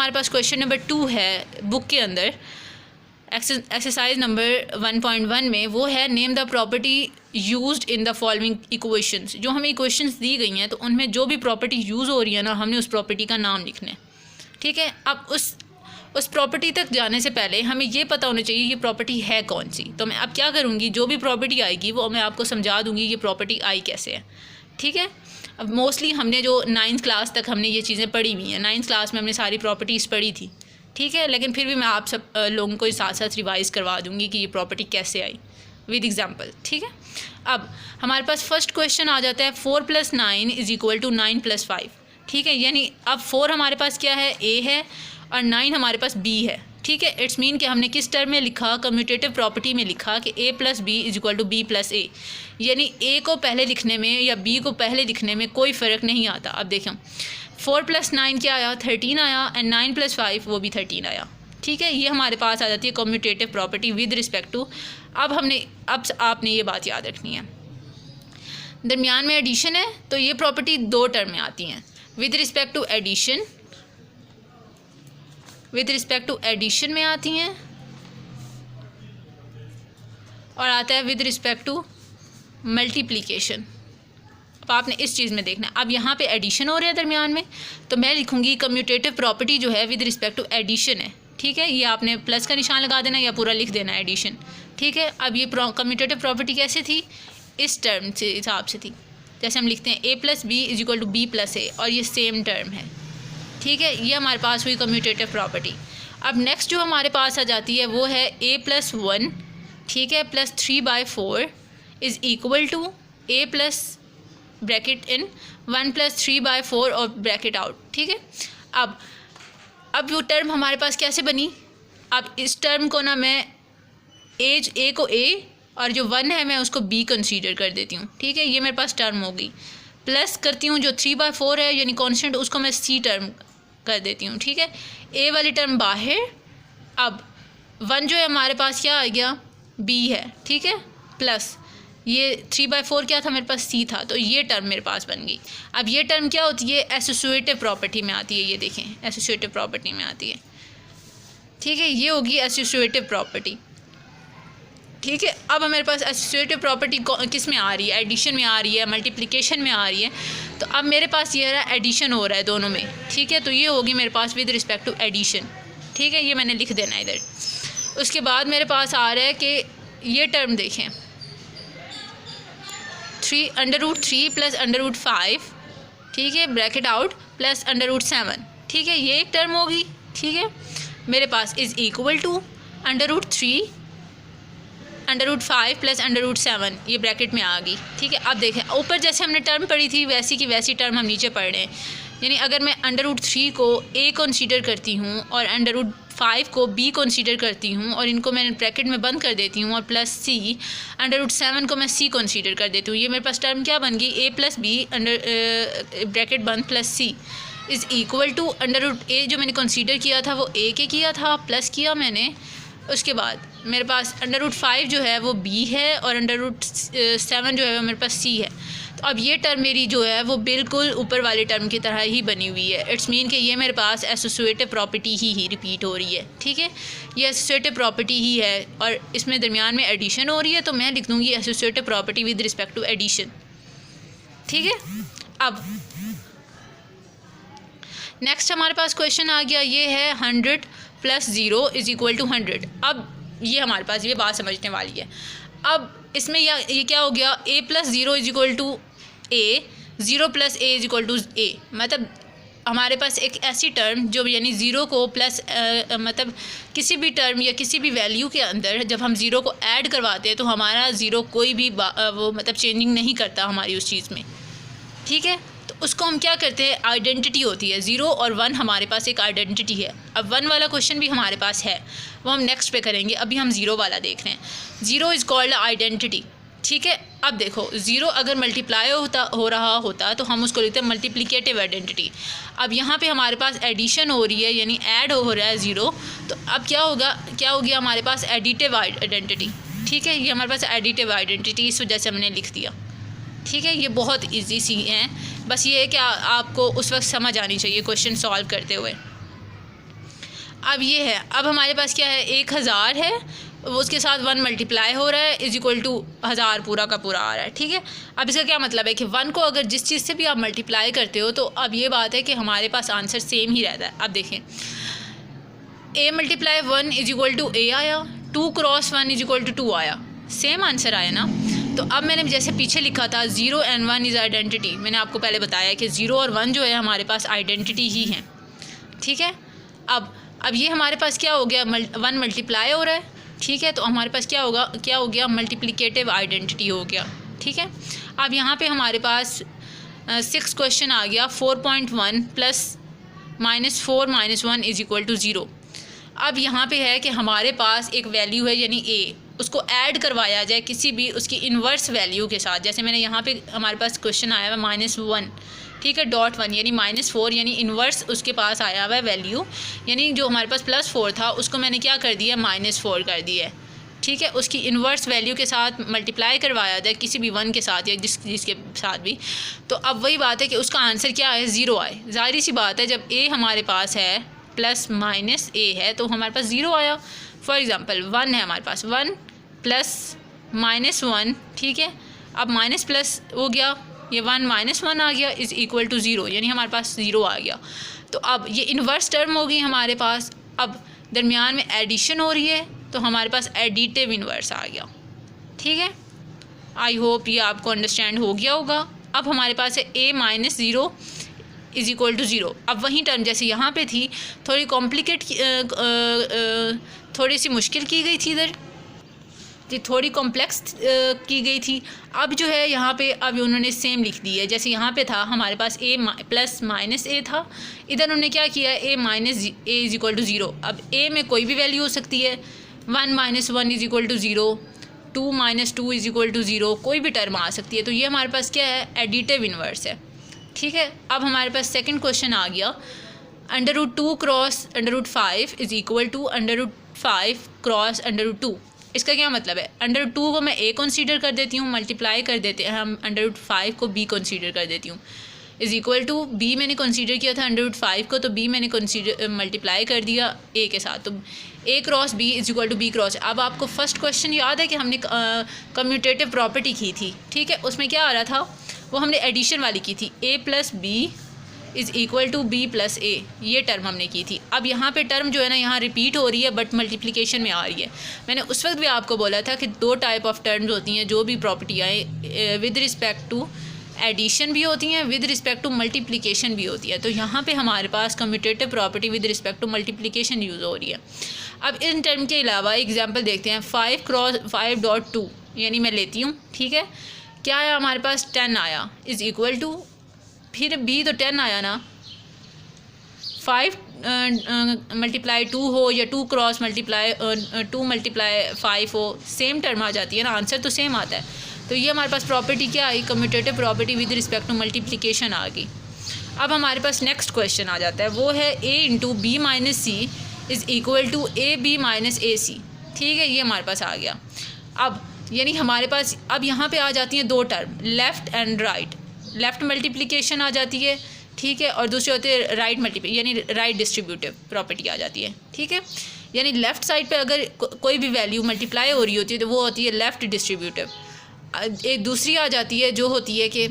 हमारे पास question number 2 है book के अंदर, एक्सरसाइज नंबर 1.1 में, वो है name the property used in the following equations. जो हमें इक्वेशंस दी गई हैं तो उनमें जो भी प्रॉपर्टी यूज़ हो रही है ना, हमने उस प्रॉपर्टी का नाम लिखना है। ठीक है, अब उस प्रॉपर्टी तक जाने से पहले हमें ये पता होना चाहिए ये प्रॉपर्टी है कौन सी। तो मैं अब क्या करूँगी, जो भी प्रॉपर्टी आएगी वो मैं आपको समझा दूँगी ये प्रॉपर्टी आई कैसे है। ठीक है, अब मोस्टली हमने जो 9th क्लास तक हमने ये चीज़ें पढ़ी हुई हैं, 9th क्लास में हमने सारी प्रॉपर्टीज़ पढ़ी थी। ठीक है, लेकिन फिर भी मैं आप सब लोगों को साथ साथ रिवाइज़ करवा दूँगी कि ये प्रॉपर्टी कैसे आई विद एग्जांपल। ठीक है, अब हमारे पास फर्स्ट क्वेश्चन आ जाता है 4 + 9 = 9 + 5। ठीक है, यानी अब 4 हमारे पास क्या है, ए है, और 9 हमारे पास बी है। ठीक है, इट्स मीन कि हमने किस टर्म में लिखा, कम्यूटेटिव प्रॉपर्टी में लिखा कि a + b = b + a, यानी a को पहले लिखने में या b को पहले लिखने में कोई फ़र्क नहीं आता। अब देखें 4 + 9 क्या आया, 13 आया, एंड 9 + 5 वो भी 13 आया। ठीक है, ये हमारे पास आ जाती है commutative property with respect to. अब आपने ये बात याद रखनी है, दरमियान में एडिशन है तो ये प्रॉपर्टी 2 टर्म में आती हैं, with respect to addition, with respect to addition में आती हैं, और आता है विद रिस्पेक्ट टू मल्टीप्लिकेशन। अब आपने इस चीज़ में देखना है, अब यहाँ पे एडिशन हो रहा है दरमियान में, तो मैं लिखूँगी कम्यूटेटिव प्रॉपर्टी जो है विद रिस्पेक्ट टू एडिशन है। ठीक है, ये आपने प्लस का निशान लगा देना या पूरा लिख देना एडिशन। ठीक है, अब ये कम्यूटेटिव प्रॉपर्टी कैसे थी, इस टर्म से हिसाब से थी, जैसे हम लिखते हैं a + b = b + a, और ये सेम टर्म है। ठीक है, ये हमारे पास हुई कम्यूटेटिव प्रॉपर्टी। अब नेक्स्ट जो हमारे पास आ जाती है वो है a + 1, ठीक है, + 3/4 = a + ब्रैकेट इन 1 + 3/4 और ब्रैकेट आउट। ठीक है, अब वो टर्म हमारे पास कैसे बनी, अब इस टर्म को ना मैं a को a और जो 1 है मैं उसको b कंसीडर कर देती हूँ। ठीक है, ये मेरे पास टर्म हो गई, प्लस करती हूँ जो 3/4 है यानी कांस्टेंट, उसको मैं c टर्म कर देती हूँ। ठीक है, a वाली टर्म बाहर, अब 1 जो है हमारे पास क्या आ गया, b है। ठीक है, प्लस ये 3/4 क्या था मेरे पास, c था, तो ये टर्म मेरे पास बन गई। अब ये टर्म क्या होती है, एसोसिएटिव प्रॉपर्टी में आती है, ये देखें एसोसिएटिव प्रॉपर्टी में आती है। ठीक है, ये होगी एसोसिएटिव प्रॉपर्टी। ठीक है, अब मेरे पास एसोसिएटिव प्रॉपर्टी किस में आ रही है, एडिशन में आ रही है, मल्टीप्लिकेशन में आ रही है, तो अब मेरे पास ये रहा एडिशन हो रहा है दोनों में। ठीक है, तो ये होगी मेरे पास विद रिस्पेक्ट टू एडिशन। ठीक है, ये मैंने लिख देना है इधर। उसके बाद मेरे पास आ रहा है कि ये टर्म देखें, 3√3 + √5, ठीक है, ब्रैकेट आउट, प्लस √7। ठीक है, ये एक टर्म होगी। ठीक है, मेरे पास इज़ इक्वल टू √3 √5 + √7, ये ब्रैकेट में आ गई। ठीक है, अब देखें ऊपर जैसे हमने टर्म पढ़ी थी वैसी की वैसी टर्म हम नीचे पढ़ रहे हैं, यानी अगर मैं √3 को a कंसीडर करती हूँ और √5 को b कंसीडर करती हूँ और इनको मैं ब्रैकेट में बंद कर देती हूँ, और प्लस c, √7 को मैं c कंसीडर कर देती हूँ, ये मेरे पास टर्म क्या बन गई, a + b ब्रैकेट बंद plus c is equal to √a जो मैंने कंसीडर किया था वो a के किया था, प्लस किया मैंने, उसके बाद मेरे पास √5 जो है वो b है और √7 जो है वो मेरे पास c है। तो अब ये टर्म मेरी जो है वो बिल्कुल ऊपर वाले टर्म की तरह ही बनी हुई है। इट्स मीन कि ये मेरे पास एसोसिएटिव प्रॉपर्टी ही रिपीट हो रही है। ठीक है, ये एसोसिएटिव प्रॉपर्टी ही है और इसमें दरमियान में एडिशन हो रही है, तो मैं लिख दूँगी associative property with respect to addition. ठीक है, अब नेक्स्ट हमारे पास क्वेश्चन आ गया, ये है 100 + 0 = 100। अब ये हमारे पास ये बात समझने वाली है। अब इसमें ये क्या हो गया, a + 0 = a, 0 + a = a, मतलब हमारे पास एक ऐसी टर्म जो यानी ज़ीरो को प्लस मतलब किसी भी टर्म या किसी भी वैल्यू के अंदर जब हम ज़ीरो को ऐड करवाते हैं तो हमारा ज़ीरो कोई भी वो मतलब चेंजिंग नहीं करता हमारी उस चीज़ में। ठीक है, तो उसको हम क्या करते हैं, आइडेंटिटी होती है। 0 और 1 हमारे पास एक आइडेंटिटी है। अब 1 वाला क्वेश्चन भी हमारे पास है, वो हम नेक्स्ट पे करेंगे। अभी हम 0 वाला देख रहे हैं। 0 इज़ कॉल्ड आइडेंटिटी। ठीक है, अब देखो 0 अगर मल्टीप्लाई हो रहा होता तो हम उसको लिखते हैं मल्टीप्लिकेटिव आइडेंटिटी। अब यहाँ पे हमारे पास एडिशन हो रही है यानी ऐड हो रहा है 0, तो अब क्या हो गया हमारे पास एडिटिव आइडेंटिटी। ठीक है, ये हमारे पास एडिटिव आइडेंटिटी इस वजह से हमने लिख दिया। ठीक है, ये बहुत ईजी सी हैं, बस ये है कि आपको उस वक्त समझ आनी चाहिए क्वेश्चन सॉल्व करते हुए। अब ये है, अब हमारे पास क्या है, 1000 है, उसके साथ 1 मल्टीप्लाई हो रहा है इज इक्वल टू 1000 पूरा का पूरा आ रहा है, ठीक है। अब इसका क्या मतलब है कि 1 को अगर जिस चीज़ से भी आप मल्टीप्लाई करते हो तो अब ये बात है कि हमारे पास आंसर सेम ही रहता है। अब देखें, a multiply 1 is equal to a आया, 2 क्रॉस 1 इज इक्वल टू 2 आया, सेम आंसर आया ना। तो अब मैंने जैसे पीछे लिखा था 0 and 1 इज़ आइडेंटिटी, मैंने आपको पहले बताया कि 0 और 1 जो है हमारे पास आइडेंटिटी ही हैं, ठीक है। अब ये हमारे पास क्या हो गया, 1 मल्टीप्लाई हो रहा है, ठीक है। तो हमारे पास क्या हो गया, मल्टीप्लिकेटिव आइडेंटिटी हो गया, ठीक है। अब यहाँ पे हमारे पास 6 क्वेश्चन आ गया, 4.1 प्लस -4 - 1 इज इक्वल टू 0। अब यहाँ पे है कि हमारे पास एक वैल्यू है यानी a, उसको ऐड करवाया जाए किसी भी उसकी इन्वर्स वैल्यू के साथ। जैसे मैंने यहाँ पे हमारे पास क्वेश्चन आया हुआ -1, ठीक है, .1 यानी -4 यानी इन्वर्स उसके पास आया हुआ है वैल्यू, यानी जो हमारे पास +4 था उसको मैंने क्या कर दिया, -4 कर दिया है, ठीक है। उसकी इन्वर्स वैल्यू के साथ मल्टीप्लाई करवाया जाए किसी भी 1 के साथ या जिसके साथ भी, तो अब वही बात है कि उसका आंसर क्या है, 0 आए। ज़ाहिर सी बात है जब a हमारे पास है प्लस माइनस a है तो हमारे पास 0 आया। फॉर एग्ज़ाम्पल 1 है हमारे पास, 1 प्लस -1, ठीक है। अब माइनस प्लस हो गया, ये 1 -1 आ गया इज़ इक्वल टू 0, यानी हमारे पास 0 आ गया। तो अब ये इन्वर्स टर्म हो गई हमारे पास। अब दरमियान में एडिशन हो रही है तो हमारे पास एडिटिव इन्वर्स आ गया, ठीक है। आई होप ये आपको अंडरस्टैंड हो गया होगा। अब हमारे पास है a - 0 इज़ इक्वल टू 0। अब वही टर्म जैसे यहाँ पे थी, थोड़ी कॉम्प्लिकेट थोड़ी सी मुश्किल की गई थी, इधर थोड़ी कॉम्प्लेक्स की गई थी। अब जो है यहाँ पे अब उन्होंने सेम लिख दी है, जैसे यहाँ पे था हमारे पास a प्लस -a था, इधर उन्होंने क्या किया, a - a is equal to 0। अब a में कोई भी वैल्यू हो सकती है, 1 - 1 is equal to 0, 2 - 2 is equal to 0, कोई भी टर्म आ सकती है। तो ये हमारे पास क्या है, एडिटिव इन्वर्स है, ठीक है। अब हमारे पास सेकंड क्वेश्चन आ गया, √2 cross √5 is equal to √5 cross √2। इसका क्या मतलब है, √2 को मैं a कंसीडर कर देती हूँ, मल्टीप्लाई कर देते हैं हम √5 को b कंसीडर कर देती हूँ, इज़ इक्वल टू b मैंने कंसीडर किया था √5 को, तो b मैंने कंसीडर मल्टीप्लाई कर दिया a के साथ, तो a cross b is equal to b cross. अब आपको फर्स्ट क्वेश्चन याद है कि हमने कम्यूटेटिव प्रॉपर्टी की थी, ठीक है। उसमें क्या आ रहा था, वो हमने एडिशन वाली की थी, a plus b is equal to b plus a, ये टर्म हमने की थी। अब यहाँ पे टर्म जो है ना यहाँ रिपीट हो रही है बट मल्टीप्लिकेशन में आ रही है। मैंने उस वक्त भी आपको बोला था कि 2 टाइप ऑफ टर्म्स होती हैं, जो भी प्रॉपर्टी आए, विद रिस्पेक्ट टू एडिशन भी होती हैं, विद रिस्पेक्ट टू मल्टीप्लिकेशन भी होती है। तो यहाँ पे हमारे पास commutative property with respect to multiplication use हो रही है। अब इन टर्म के अलावा एग्जाम्पल देखते हैं, 5 क्रॉस 5.2 यानी मैं लेती हूँ, ठीक है, क्या आया हमारे पास, 10 आया, इज़ इक्वल टू, फिर b तो 10 आया ना, 5 मल्टीप्लाई 2 हो या 2 क्रॉस मल्टीप्लाई 2 मल्टीप्लाई 5 हो, सेम टर्म आ जाती है ना, आंसर तो सेम आता है। तो ये हमारे पास प्रॉपर्टी क्या आई, commutative property with respect to multiplication आ गई। अब हमारे पास नेक्स्ट क्वेश्चन आ जाता है, वो है a into b minus C is equal to ab minus ac, ठीक है, ये हमारे पास आ गया। अब यानी हमारे पास अब यहाँ पे आ जाती हैं 2 term, left and right, left multiplication आ जाती है, ठीक है, और दूसरी होती है राइट यानी राइट डिस्ट्रीब्यूटिव प्रॉपर्टी आ जाती है, ठीक है। यानी लेफ़्ट साइड पे अगर कोई भी वैल्यू मल्टीप्लाई हो रही होती है तो वो होती है लेफ़्ट डिस्ट्रीब्यूटिव। एक दूसरी आ जाती है जो होती है कि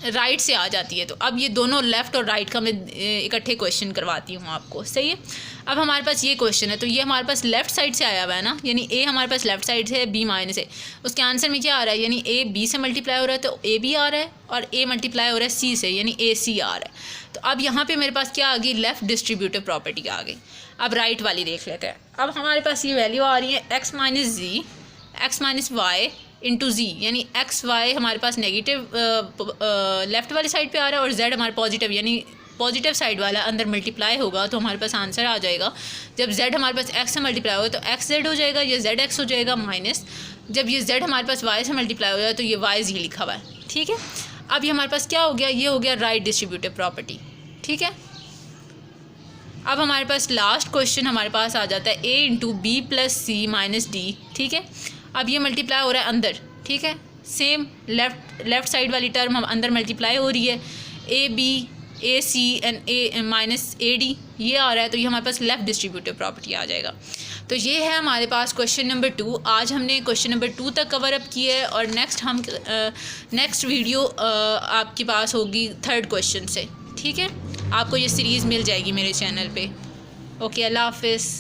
राइट से आ जाती है। तो अब ये दोनों लेफ़्ट और राइट का मैं इकट्ठे क्वेश्चन करवाती हूँ आपको, सही है। अब हमारे पास ये क्वेश्चन है, तो ये हमारे पास लेफ़्ट साइड से आया हुआ है ना, यानी a हमारे पास लेफ़्ट साइड से है, b माइनस है, उसके आंसर में क्या आ रहा है, यानी a b से मल्टीप्लाई हो रहा है तो a b आ रहा है, और a मल्टीप्लाई हो रहा है c से, यानी a c आ रहा है। तो अब यहाँ पे मेरे पास क्या आ गई, लेफ़्ट डिस्ट्रीब्यूटिव प्रॉपर्टी आ गई। अब राइट वाली देख लेते हैं। अब हमारे पास ये वैल्यू आ रही है x minus z x minus y into g, यानी एक्स वाई हमारे पास नेगेटिव लेफ़्ट वाली साइड पे आ रहा है और जेड हमारे पॉजिटिव, यानी पॉजिटिव साइड वाला अंदर मल्टीप्लाई होगा तो हमारे पास आंसर आ जाएगा। जब जेड हमारे पास एक्स से मल्टीप्लाई होगा तो एक्स जेड हो जाएगा, ये जेड एक्स हो जाएगा माइनस, जब ये जेड हमारे पास वाई से मल्टीप्लाई हो जाए तो ये वाई जी लिखा हुआ है, ठीक है। अब ये हमारे पास क्या हो गया, ये हो गया राइट डिस्ट्रीब्यूटिव प्रॉपर्टी, ठीक है। अब हमारे पास लास्ट क्वेश्चन हमारे पास आ जाता है a into B plus C minus D, ठीक है। अब ये मल्टीप्लाई हो रहा है अंदर, ठीक है, सेम लेफ़्ट साइड वाली टर्म हम अंदर मल्टीप्लाई हो रही है, A C and A minus A D ये आ रहा है, तो ये हमारे पास लेफ़्ट डिस्ट्रीब्यूटिव प्रॉपर्टी आ जाएगा। तो ये है हमारे पास क्वेश्चन नंबर 2। आज हमने क्वेश्चन नंबर 2 तक कवर अप किया है और नेक्स्ट वीडियो आपके पास होगी 3rd क्वेश्चन से। ठीक है, आपको ये सीरीज़ मिल जाएगी मेरे चैनल पे। ओके, अल्लाह हाफिज़।